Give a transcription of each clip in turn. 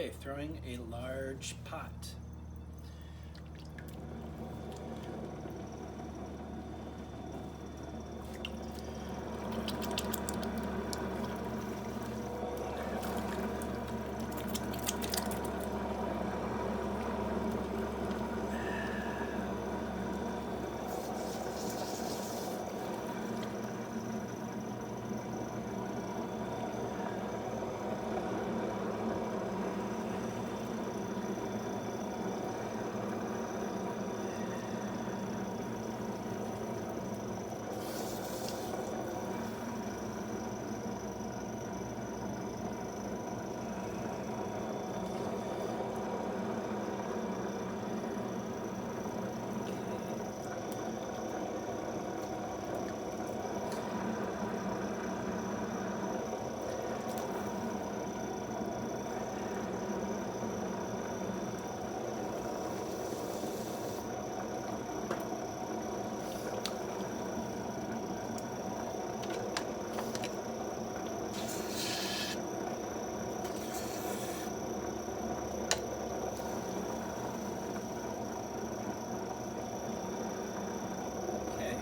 Okay, throwing a large pot.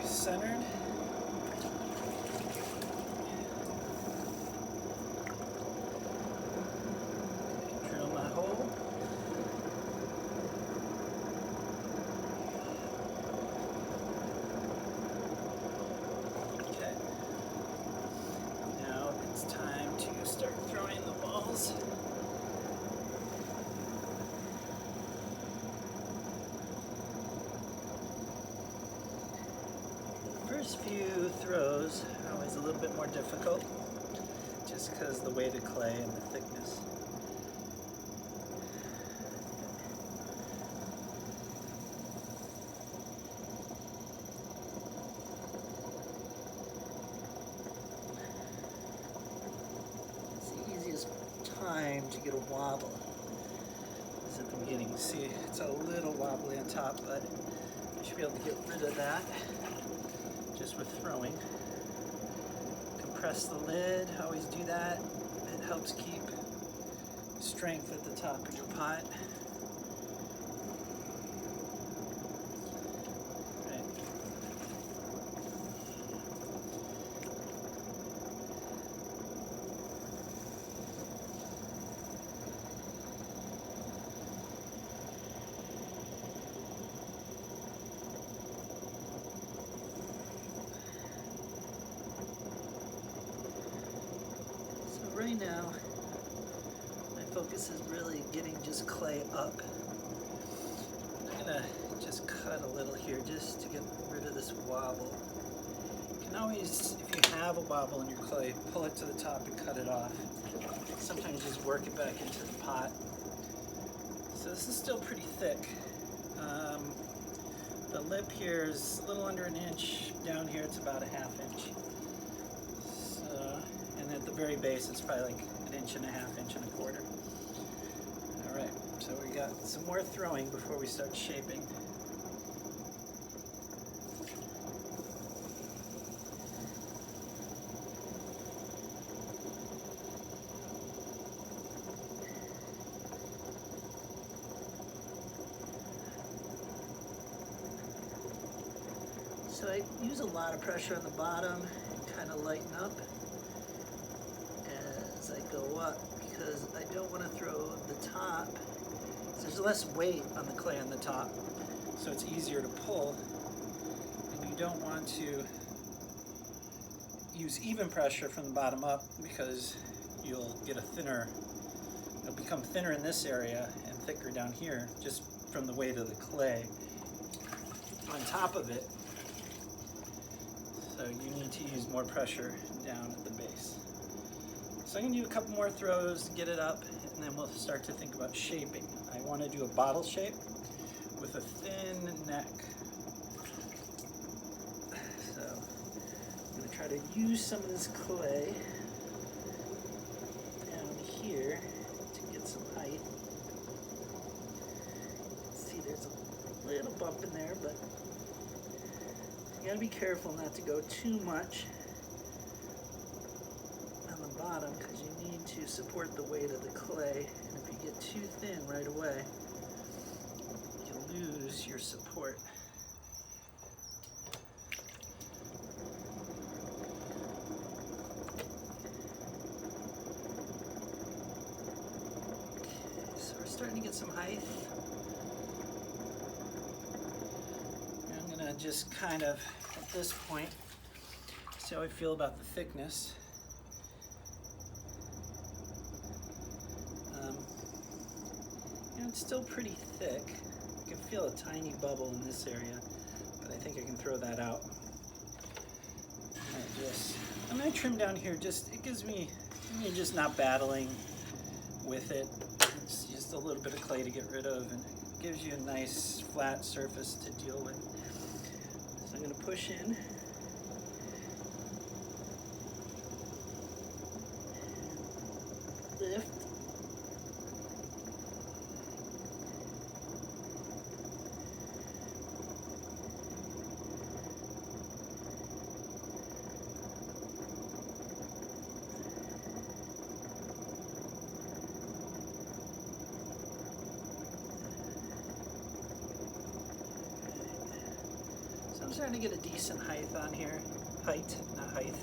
Centered. Drill my hole. Okay. Now it's time to start throwing the balls. First few throws are always a little bit more difficult, just because of the weight of clay and the thickness. It's the easiest time to get a wobble is at the beginning. See, it's a little wobbly on top, but you should be able to get rid of that just with throwing. Compress the lid, always do that. It helps keep strength at the top of your pot. Right. Right now, my focus is really getting just clay up. I'm gonna just cut a little here just to get rid of this wobble. You can always, if you have a wobble in your clay, pull it to the top and cut it off. Sometimes just work it back into the pot. So this is still pretty thick. The lip here is a little under an inch. Down here it's about a ½ inch. And at the very base, it's probably like an inch and a half, inch and a quarter. All right, so we got some more throwing before we start shaping. So I use a lot of pressure on the bottom and kind of lighten up as I go up, because I don't want to throw the top. So there's less weight on the clay on the top, so it's easier to pull. And you don't want to use even pressure from the bottom up, because you'll get a thinner, it'll become thinner in this area and thicker down here just from the weight of the clay on top of it. So you need to use more pressure down at the base. So I'm going to do a couple more throws, get it up, and then we'll start to think about shaping. I want to do a bottle shape with a thin neck. So I'm going to try to use some of this clay down here to get some height. See, there's a little bump in there, but you got to be careful not to go too much on the bottom. bottom because you need to support the weight of the clay. And if you get too thin right away, you'll lose your support. Okay, so we're starting to get some height. I'm gonna just kind of, at this point, see how I feel about the thickness. It's still pretty thick. I can feel a tiny bubble in this area, but I think I can throw that out. I'm going to trim down here. It gives me just not battling with it. It's just a little bit of clay to get rid of, and it gives you a nice flat surface to deal with. So I'm going to push in. Lift. I'm starting to get a decent height on here. Height, not height.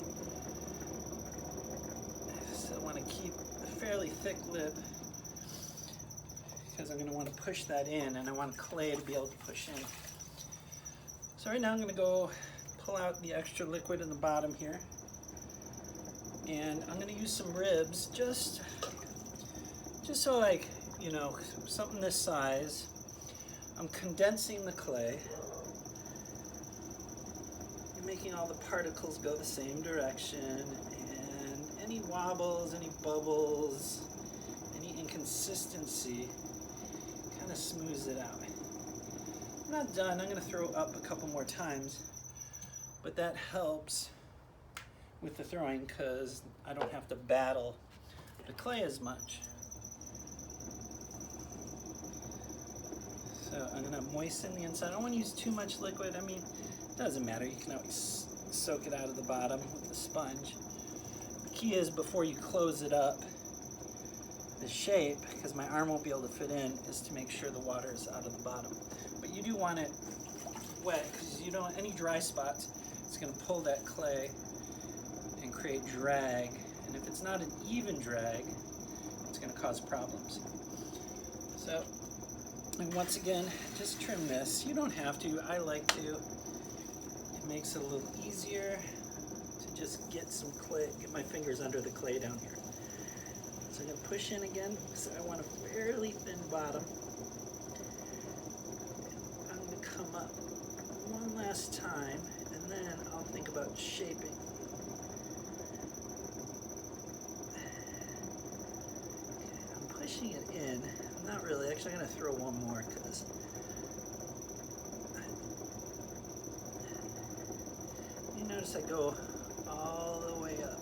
So I want to keep a fairly thick lip because I'm going to want to push that in, and I want clay to be able to push in. So right now I'm going to go pull out the extra liquid in the bottom here, and I'm going to use some ribs just so, like, you know, something this size. I'm condensing the clay, making all the particles go the same direction, and any wobbles, any bubbles, any inconsistency kind of smooths it out. I'm not done. I'm going to throw up a couple more times, but that helps with the throwing because I don't have to battle the clay as much. So I'm going to moisten the inside. I don't want to use too much liquid. I mean, it doesn't matter. You can always soak it out of the bottom with the sponge. The key is before you close it up, the shape, because my arm won't be able to fit in, is to make sure the water is out of the bottom. But you do want it wet because you don't, any dry spots, it's going to pull that clay and create drag. And if it's not an even drag, it's going to cause problems. So, and once again, just trim this. You don't have to. I like to. It makes it a little easier to just get some clay, get my fingers under the clay down here. So I'm going to push in again. So I want a fairly thin bottom. I'm going to come up one last time, and then I'll think about shaping. Okay, I'm pushing it in. Not really. Actually, I'm going to throw one more because you notice I go all the way up.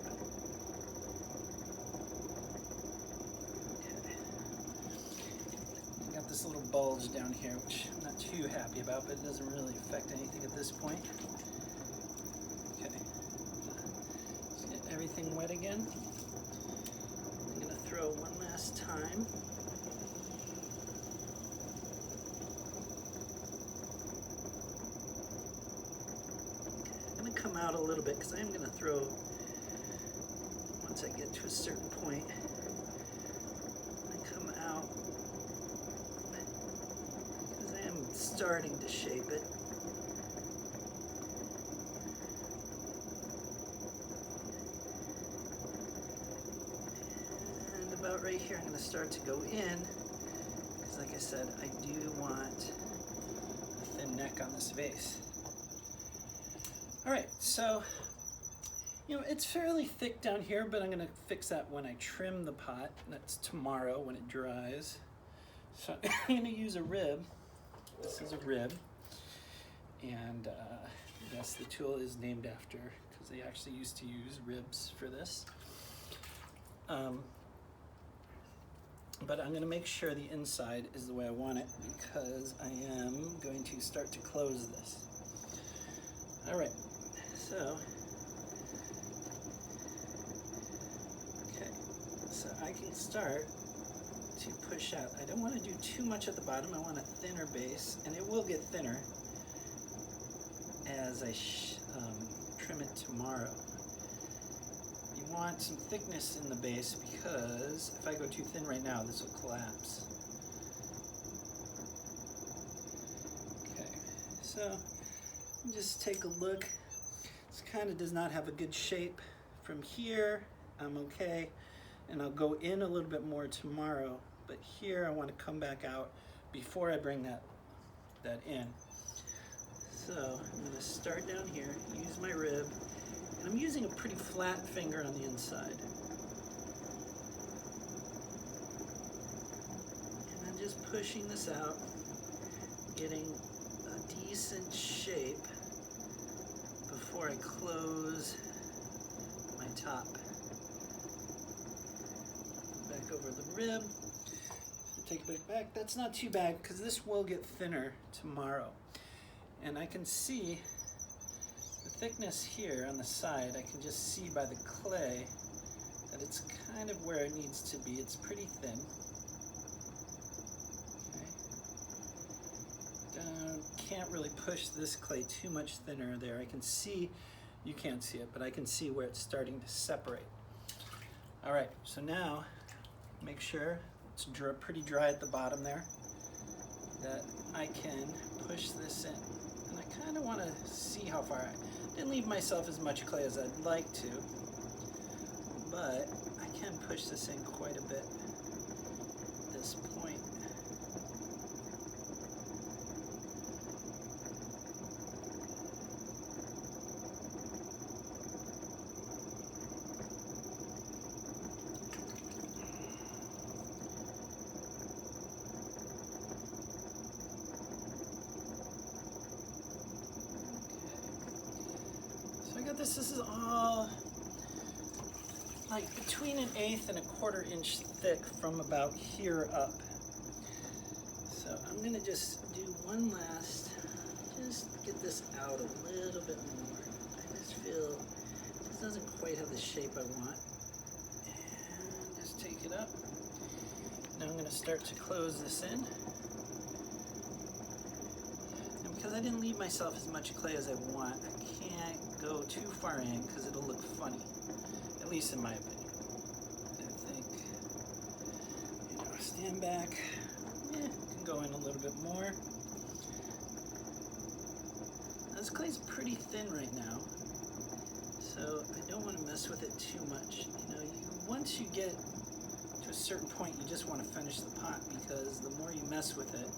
Okay. I got this little bulge down here, which I'm not too happy about, but it doesn't really affect anything at this point. Okay. Let's get everything wet again. I'm going to throw one last time. Come out a little bit because I am going to throw, once I get to a certain point, I come out because I am starting to shape it. And about right here I'm going to start to go in because, like I said, I do want a thin neck on this vase. All right, so, you know, it's fairly thick down here, but I'm going to fix that when I trim the pot. That's tomorrow when it dries. So I'm going to use a rib. This is a rib. And yes, the tool is named after, because they actually used to use ribs for this. But I'm going to make sure the inside is the way I want it, because I am going to start to close this. All right, so, okay, So I can start to push out. I don't want to do too much at the bottom. I want a thinner base, and it will get thinner as I trim it tomorrow. You want some thickness in the base because if I go too thin right now, this will collapse. Okay, so just take a look. This kind of does not have a good shape. From here, I'm okay, and I'll go in a little bit more tomorrow, but here I want to come back out before I bring that in. So I'm going to start down here, use my rib, and I'm using a pretty flat finger on the inside. And I'm just pushing this out, getting a decent shape before I close my top. Back over the rib, take it back. That's not too bad because this will get thinner tomorrow. And I can see the thickness here on the side. I can just see by the clay that it's kind of where it needs to be. It's pretty thin. Okay. Can't really push this clay too much thinner there. I can see, you can't see it, but I can see where it's starting to separate. All right, so now make sure it's pretty dry at the bottom there, that I can push this in. And I kind of want to see how far. I didn't leave myself as much clay as I'd like to, but I can push this in quite a bit at this point. This is all like between 1/8 and 1/4 inch thick from about here up. So I'm gonna just do one last, just get this out a little bit more. I just feel this doesn't quite have the shape I want. And just take it up. Now I'm gonna start to close this in. And because I didn't leave myself as much clay as I want, I can't go too far in because it'll look funny, at least in my opinion. I think, stand back, can go in a little bit more. Now, this clay's pretty thin right now, so I don't want to mess with it too much. Once you get to a certain point, you just want to finish the pot because the more you mess with it,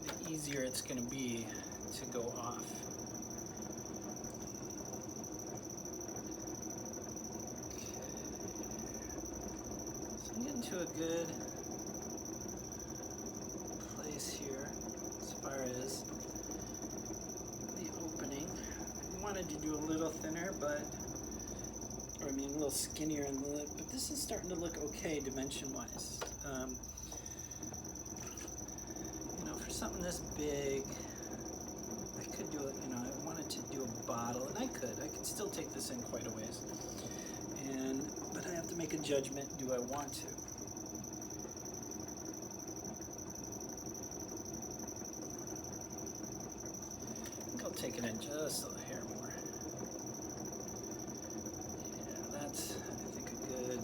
the easier it's going to be to go off. To a good place here as far as the opening. I wanted to do a little thinner, a little skinnier in the lip, but this is starting to look okay dimension-wise. For something this big, I could do it, I wanted to do a bottle, and I could still take this in quite a ways. But I have to make a judgment, do I want to? Take it in just a hair more. Yeah, that's, I think, a good.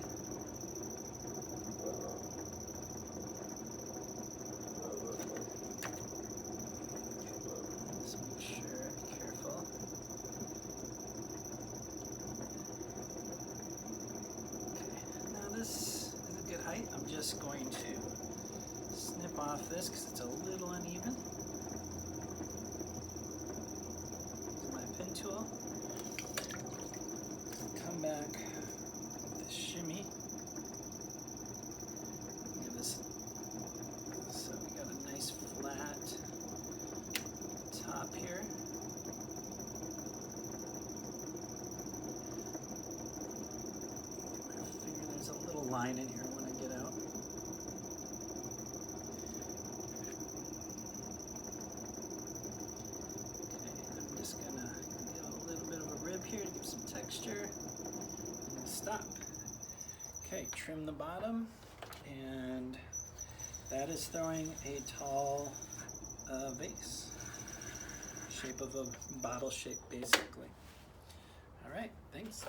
Just make sure, be careful. Okay, now this is a good height. I'm just going to snip off this because it's a little uneven. Tool. Come back with the shimmy. Give this, so we got a nice flat top here. I figure there's a little line in here when I get out. Here to give some texture and stop. Okay, trim the bottom, and that is throwing a tall vase. Shape of a bottle shape, basically. All right, thanks.